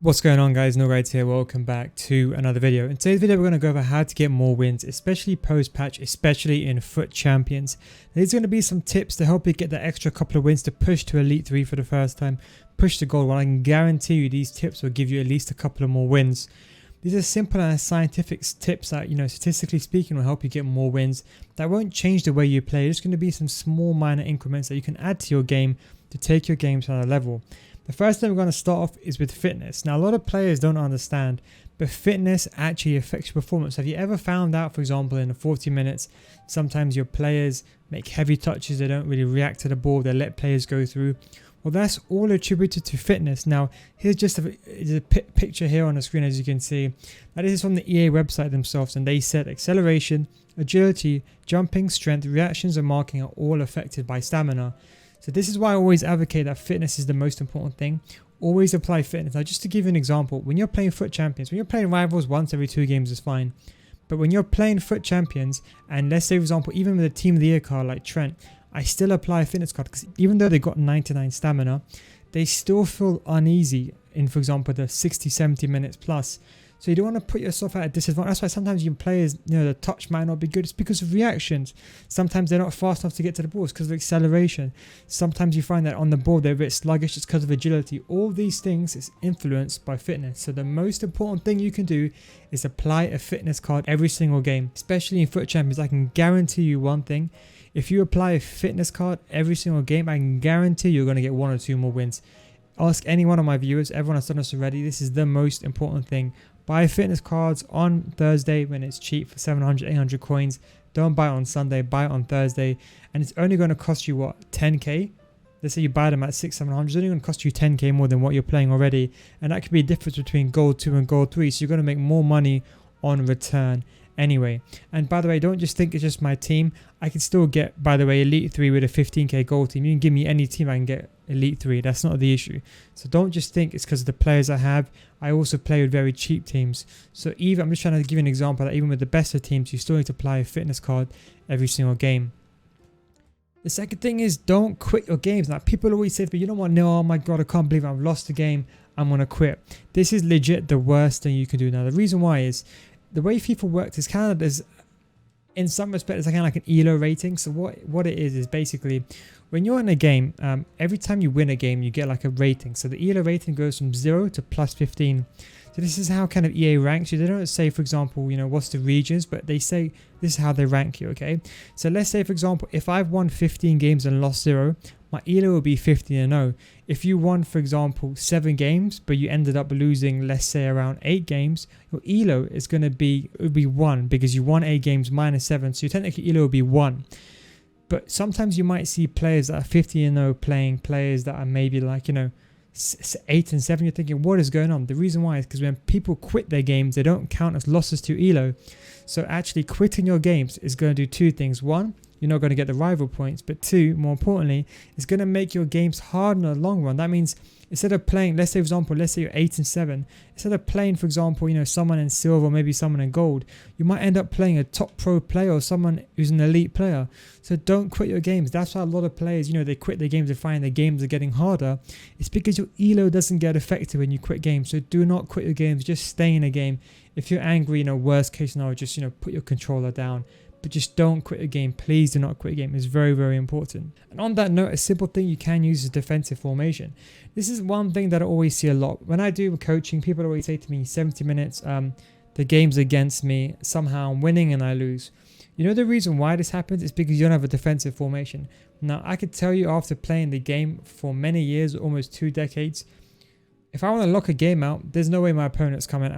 What's going on, guys? No Guides here. Welcome back to another video. In today's video we're going to go over how to get more wins, especially post patch, especially in FUT Champions. There's going to be some tips to help you get that extra couple of wins to push to Elite 3 for the first time, push to gold. Well, I can guarantee you these tips will give you at least a couple of more wins. These are simple and scientific tips that, statistically speaking, will help you get more wins. That won't change the way you play. It's going to be some small minor increments that you can add to your game to take your game to another level. The first thing we're going to start off is with fitness. Now, a lot of players don't understand, but fitness actually affects your performance. Have you ever found out, for example, in the 40 minutes, sometimes your players make heavy touches, they don't really react to the ball, they let players go through? Well, that's all attributed to fitness. Now, here's just a picture here on the screen, as you can see. Now, this is from the EA website themselves, and they said acceleration, agility, jumping, strength, reactions, and marking are all affected by stamina. So this is why I always advocate that fitness is the most important thing. Always apply fitness. Now, just to give you an example, when you're playing FUT Champions, when you're playing rivals once every 2 games is fine. But when you're playing FUT Champions, and let's say, for example, even with a Team of the Year card like Trent, I still apply a fitness card because even though they got 99 stamina, they still feel uneasy in, for example, the 60-70 minutes plus. So you don't want to put yourself at a disadvantage. That's why sometimes your players, the touch might not be good. It's because of reactions. Sometimes they're not fast enough to get to the ball. It's because of acceleration. Sometimes you find that on the ball they're a bit sluggish. It's because of agility. All these things is influenced by fitness. So the most important thing you can do is apply a fitness card every single game. Especially in FUT Champions, I can guarantee you one thing. If you apply a fitness card every single game, I can guarantee you're going to get 1 or 2 more wins. Ask any one of my viewers. Everyone has done this already. This is the most important thing. Buy fitness cards on Thursday when it's cheap for 700, 800 coins. Don't buy it on Sunday, buy it on Thursday. And it's only going to cost you, what, 10k? Let's say you buy them at 600, 700. It's only going to cost you 10k more than what you're playing already. And that could be a difference between gold 2 and gold 3. So you're going to make more money on return anyway. And by the way, don't just think it's just my team. I can still get, by the way, Elite 3 with a 15k gold team. You can give me any team, I can get Elite 3. That's not the issue. So don't just think it's because of the players I have. I also play with very cheap teams. So even, I'm just trying to give you an example that even with the best of teams, you still need to apply a fitness card every single game. The second thing is don't quit your games. Now, people always say, but you know what? No, oh my God, I can't believe I've lost the game. I'm going to quit. This is legit the worst thing you can do. Now, the reason why is the way FIFA works is kind of, there's, in some respects, it's kind of like an ELO rating. So what it is basically when you're in a game, every time you win a game, you get like a rating. So the ELO rating goes from 0 to plus 15. So this is how kind of EA ranks you. They don't say, for example, what's the regions, but they say this is how they rank you, okay? So let's say, for example, if I've won 15 games and lost 0, my ELO will be 15-0. If you won, for example, 7 games, but you ended up losing, let's say, around 8 games, your ELO is going to be, it would be 1 because you won 8 games minus 7. So technically ELO will be 1. But sometimes you might see players that are 50-0 playing players that are maybe like, 8 and 7. You're thinking, what is going on? The reason why is because when people quit their games, they don't count as losses to ELO. So actually quitting your games is going to do 2 things. 1, you're not going to get the rival points. But 2, more importantly, it's going to make your games hard in the long run. That means instead of playing, let's say, for example, let's say you're 8 and 7. Instead of playing, for example, someone in silver or maybe someone in gold, you might end up playing a top pro player or someone who's an elite player. So don't quit your games. That's why a lot of players, they quit their games and find their games are getting harder. It's because your ELO doesn't get affected when you quit games. So do not quit your games. Just stay in a game. If you're angry, worst case scenario, just, put your controller down. But just don't quit a game. Please do not quit a game. It's very, very important. And on that note, a simple thing you can use is defensive formation. This is one thing that I always see a lot. When I do coaching, people always say to me, 70 minutes, the game's against me. Somehow I'm winning and I lose. The reason why this happens is because you don't have a defensive formation. Now, I could tell you after playing the game for many years, almost 2 decades, if I want to lock a game out, there's no way my opponent's coming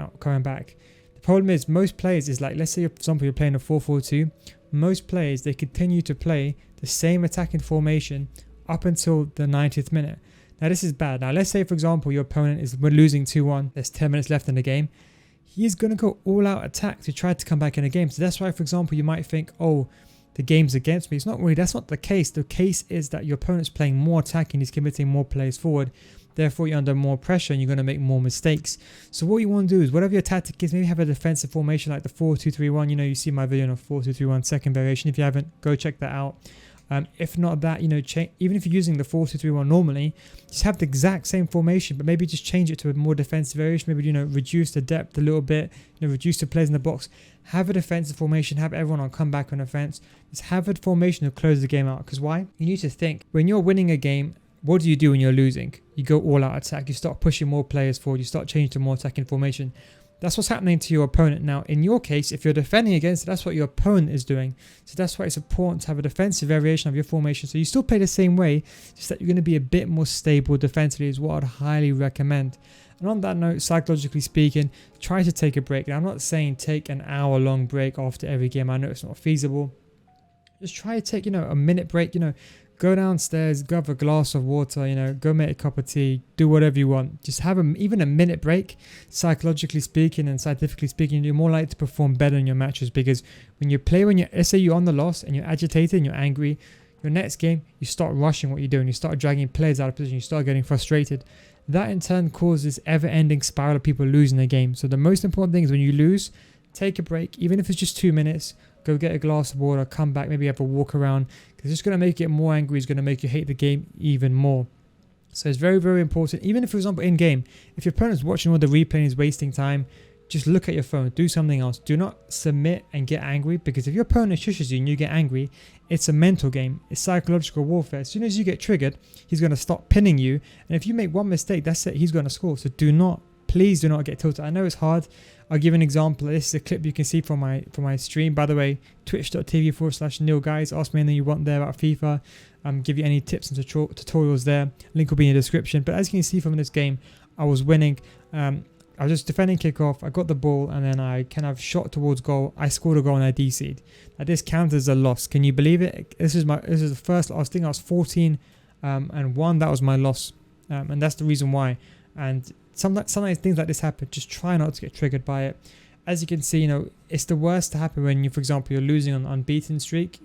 back. The problem is most players is like, let's say, for example, you're playing a 4-4-2. Most players, they continue to play the same attacking formation up until the 90th minute. Now, this is bad. Now, let's say, for example, your opponent is losing 2-1. There's 10 minutes left in the game. He's going to go all-out attack to try to come back in a game. So that's why, for example, you might think, oh, the game's against me. It's not really. That's not the case. The case is that your opponent's playing more attacking. He's committing more plays forward. Therefore, you're under more pressure and you're going to make more mistakes. So what you want to do is, whatever your tactic is, maybe have a defensive formation like the 4-2-3-1. You see my video on a 4-2-3-1 second variation. If you haven't, go check that out. If not that, even if you're using the 4-2-3-1 normally, just have the exact same formation, but maybe just change it to a more defensive variation. Maybe, reduce the depth a little bit, reduce the players in the box. Have a defensive formation, have everyone on comeback on offense. Just have a formation to close the game out. Because why? You need to think, when you're winning a game, what do you do when you're losing? You go all out attack. You start pushing more players forward. You start changing to more attacking formation. That's what's happening to your opponent. Now, in your case, if you're defending against it, that's what your opponent is doing. So that's why it's important to have a defensive variation of your formation. So you still play the same way, just that you're going to be a bit more stable defensively is what I'd highly recommend. And on that note, psychologically speaking, try to take a break. And I'm not saying take an hour-long break after every game. I know it's not feasible. Just try to take, a minute break, go downstairs, grab a glass of water, go make a cup of tea, do whatever you want. Just have even a minute break. Psychologically speaking and scientifically speaking, you're more likely to perform better in your matches, because let's say you're on the loss and you're agitated and you're angry, your next game, you start rushing what you're doing. You start dragging players out of position. You start getting frustrated. That in turn causes ever-ending spiral of people losing the game. So the most important thing is when you lose, take a break, even if it's just 2 minutes. Go get a glass of water, come back, maybe have a walk around, because it's going to make you more angry. It's going to make you hate the game even more. So it's very, very important. Even if, for example, in game, if your opponent's watching all the replay and is wasting time, just look at your phone, do something else. Do not submit and get angry, because if your opponent shushes you and you get angry, it's a mental game. It's psychological warfare. As soon as you get triggered, he's going to start pinning you. And if you make one mistake, that's it. He's going to score. So please do not get tilted. I know it's hard. I'll give an example. This is a clip you can see from my stream. By the way, twitch.tv/Neil Guys. Ask me anything you want there about FIFA. Give you any tips and tutorials there. Link will be in the description. But as you can see from this game, I was winning. I was just defending kickoff. I got the ball and then I kind of shot towards goal. I scored a goal and I DC'd. Now this counts as a loss. Can you believe it? This is the first. I was 14 and 1. That was my loss, and that's the reason why. And sometimes things like this happen. Just try not to get triggered by it. As you can see, it's the worst to happen when for example, you're losing on an unbeaten streak,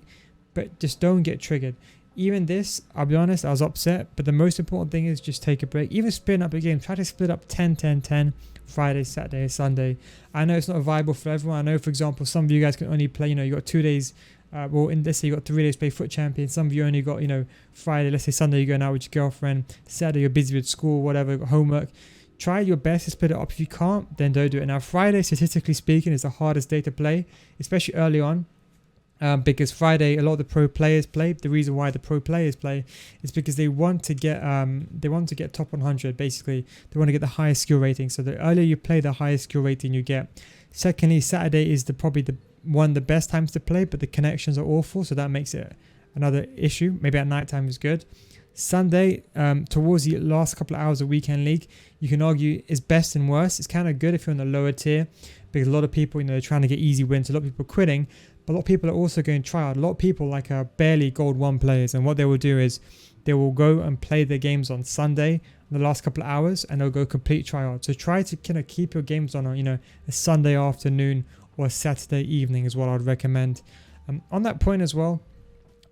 but just don't get triggered. Even this, I'll be honest, I was upset, but the most important thing is just take a break. Even splitting up a game, try to split up 10-10-10, Friday, Saturday, Sunday. I know it's not viable for everyone. I know, for example, some of you guys can only play, you got 2 days, let's say you got 3 days to play FUT Champions. Some of you only got, Friday, let's say Sunday you're going out with your girlfriend, Saturday you're busy with school, whatever, homework. Try your best to split it up. If you can't, then don't do it. Now, Friday, statistically speaking, is the hardest day to play, especially early on. Because Friday, a lot of the pro players play. The reason why the pro players play is because they want to get top 100. Basically, they want to get the highest skill rating. So the earlier you play, the highest skill rating you get. Secondly, Saturday is probably the best times to play, but the connections are awful, so that makes it another issue. Maybe at night time is good. Sunday, towards the last couple of hours of weekend league, you can argue is best and worst. It's kind of good if you're in the lower tier, because a lot of people, they're trying to get easy wins. A lot of people are quitting, but a lot of people are also going to try out. A lot of people are barely gold 1 players, and what they will do is they will go and play their games on Sunday, the last couple of hours, and they'll go complete tryout. So try to kind of keep your games on a Sunday afternoon or a Saturday evening is what I'd recommend. On that point as well,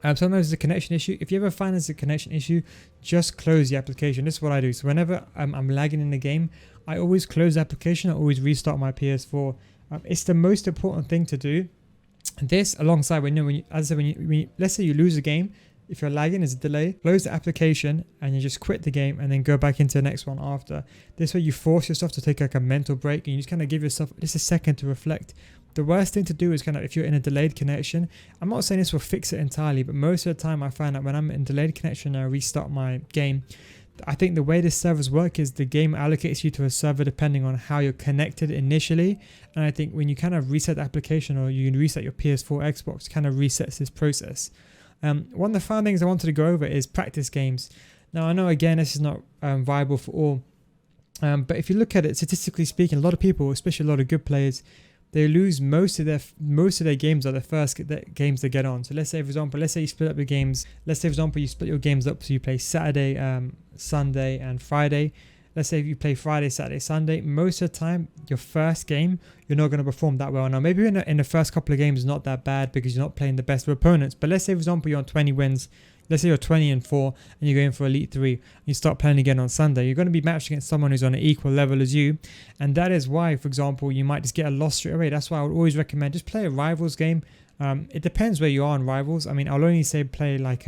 sometimes it's a connection issue. If you ever find there's a connection issue, just close the application. This is what I do. So whenever I'm lagging in the game, I always close the application. I always restart my PS4. It's the most important thing to do. This, alongside let's say you lose a game, if you're lagging, there's a delay, close the application and you just quit the game and then go back into the next one after. This way you force yourself to take a mental break, and you just kind of give yourself just a second to reflect. The worst thing to do is if you're in a delayed connection, I'm not saying this will fix it entirely, but most of the time I find that when I'm in delayed connection and I restart my game, I think the way the servers work is the game allocates you to a server depending on how you're connected initially. And I think when you kind of reset the application, or you can reset your PS4, Xbox, kind of resets this process. One of the fun things I wanted to go over is practice games. Now I know again this is not viable for all, but if you look at it statistically speaking, a lot of people, especially a lot of good players, they lose most of their games are the first games they get on. So let's say, for example, you split up your games. Let's say, for example, you split your games up so you play Saturday, Sunday, and Friday. Let's say if you play Friday, Saturday, Sunday, most of the time, your first game, you're not going to perform that well. Now, maybe in the first couple of games, it's not that bad because you're not playing the best of opponents. But let's say, for example, you're on 20 wins. Let's say you're 20-4 and you're going for Elite 3 and you start playing again on Sunday. You're going to be matched against someone who's on an equal level as you. And that is why, for example, you might just get a loss straight away. That's why I would always recommend just play a rivals game. It depends where you are in rivals. I mean, I'll only say play like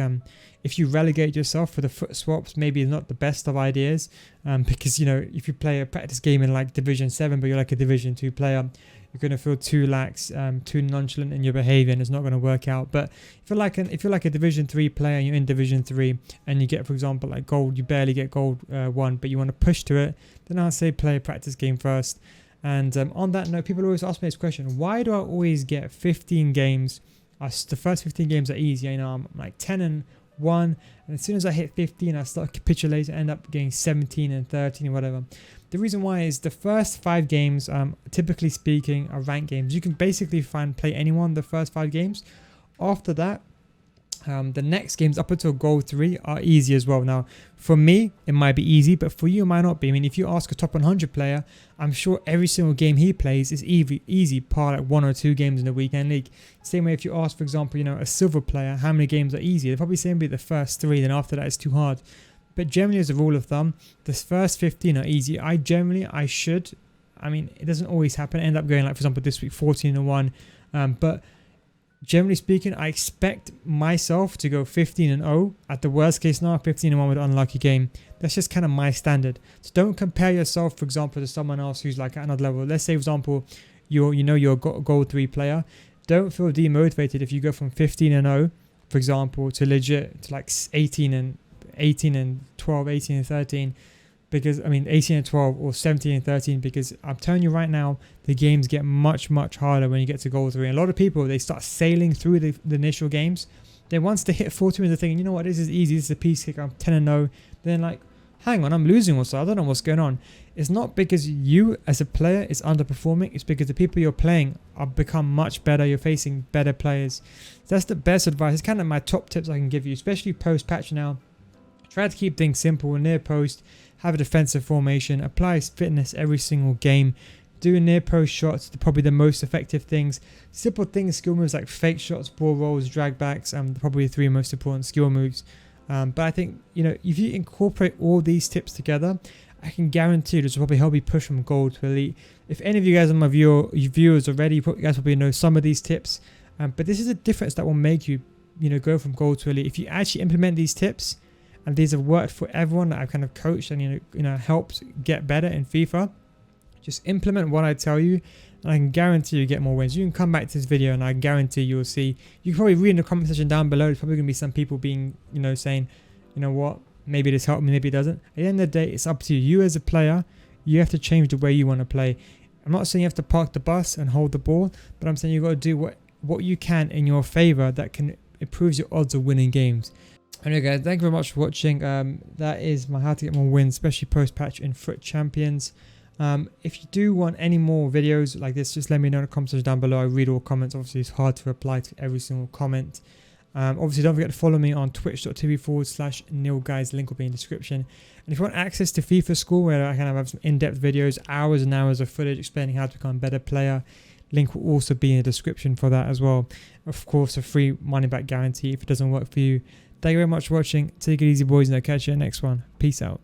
if you relegate yourself for the FUT swaps, maybe it's not the best of ideas, because you know, if you play a practice game in like Division 7 but you're like a Division 2 player, you're going to feel too lax, too nonchalant in your behavior, and it's not going to work out. But if you're like a Division 3 player and you're in Division 3 and you get, for example, like gold, you barely get gold 1, but you want to push to it, then I'll say play a practice game first. And on that note, people always ask me this question: why do I always get 15 games? The first 15 games are easy. You know, I'm like 10-1, and as soon as I hit 15, I start capitulating, end up getting 17 and 13 or whatever. The reason why is the first 5 games, typically speaking, are ranked games. You can basically play anyone the first 5 games. After that, the next games up until gold 3 are easy as well. Now, for me, it might be easy, but for you, it might not be. I mean, if you ask a top 100 player, I'm sure every single game he plays is easy, par like 1 or 2 games in the weekend league. Same way if you ask, for example, you know, a silver player, how many games are easy? They're probably saying be the first 3, then after that it's too hard. But generally, as a rule of thumb, the first 15 are easy. I mean, it doesn't always happen. I end up going like, for example, this week 14-1, but generally speaking, I expect myself to go 15-0. At the worst case scenario, 15-1 with an unlucky game. That's just kind of my standard. So don't compare yourself, for example, to someone else who's like at another level. Let's say, for example, you're a gold 3 player. Don't feel demotivated if you go from 15-0, for example, to legit to like 18-12, 18-13. Because, I mean, 18-12 or 17-13, because I'm telling you right now, the games get much, much harder when you get to gold 3. And a lot of people, they start sailing through the initial games. Then once they hit 14, they're thinking, you know what, this is easy, this is a piece kick, I'm 10-0. Then like, hang on, I'm losing also, I don't know what's going on. It's not because you as a player is underperforming, it's because the people you're playing have become much better, you're facing better players. So that's the best advice. It's kind of my top tips I can give you, especially post-patch now. Try to keep things simple, near post, have a defensive formation, apply fitness every single game, do near post shots, probably the most effective things. Simple things, skill moves like fake shots, ball rolls, drag backs, probably the 3 most important skill moves. But I think, you know, if you incorporate all these tips together, I can guarantee this will probably help you push from gold to elite. If any of you guys are my viewers already, you guys probably know some of these tips. But this is a difference that will make you, you know, go from gold to elite. If you actually implement these tips, and these have worked for everyone that I've kind of coached and you know helped get better in FIFA, just implement what I tell you, and I can guarantee you get more wins. You can come back to this video and I guarantee you'll see. You can probably read in the comment section down below. There's probably going to be some people being, you know, saying, you know what, maybe this helped me, maybe it doesn't. At the end of the day, it's up to you. You as a player, you have to change the way you want to play. I'm not saying you have to park the bus and hold the ball, but I'm saying you've got to do what you can in your favor that can improve your odds of winning games. Anyway guys, thank you very much for watching. That is my how to get more wins, especially post-patch in FUT Champions. If you do want any more videos like this, just let me know in the comment section down below. I read all comments. Obviously, it's hard to reply to every single comment. Obviously, don't forget to follow me on twitch.tv/NeilGuys. Link will be in the description. And if you want access to FIFA School, where I kind of have some in-depth videos, hours and hours of footage explaining how to become a better player, link will also be in the description for that as well. Of course, a free money-back guarantee if it doesn't work for you. Thank you very much for watching. Take it easy, boys, and I'll catch you in the next one. Peace out.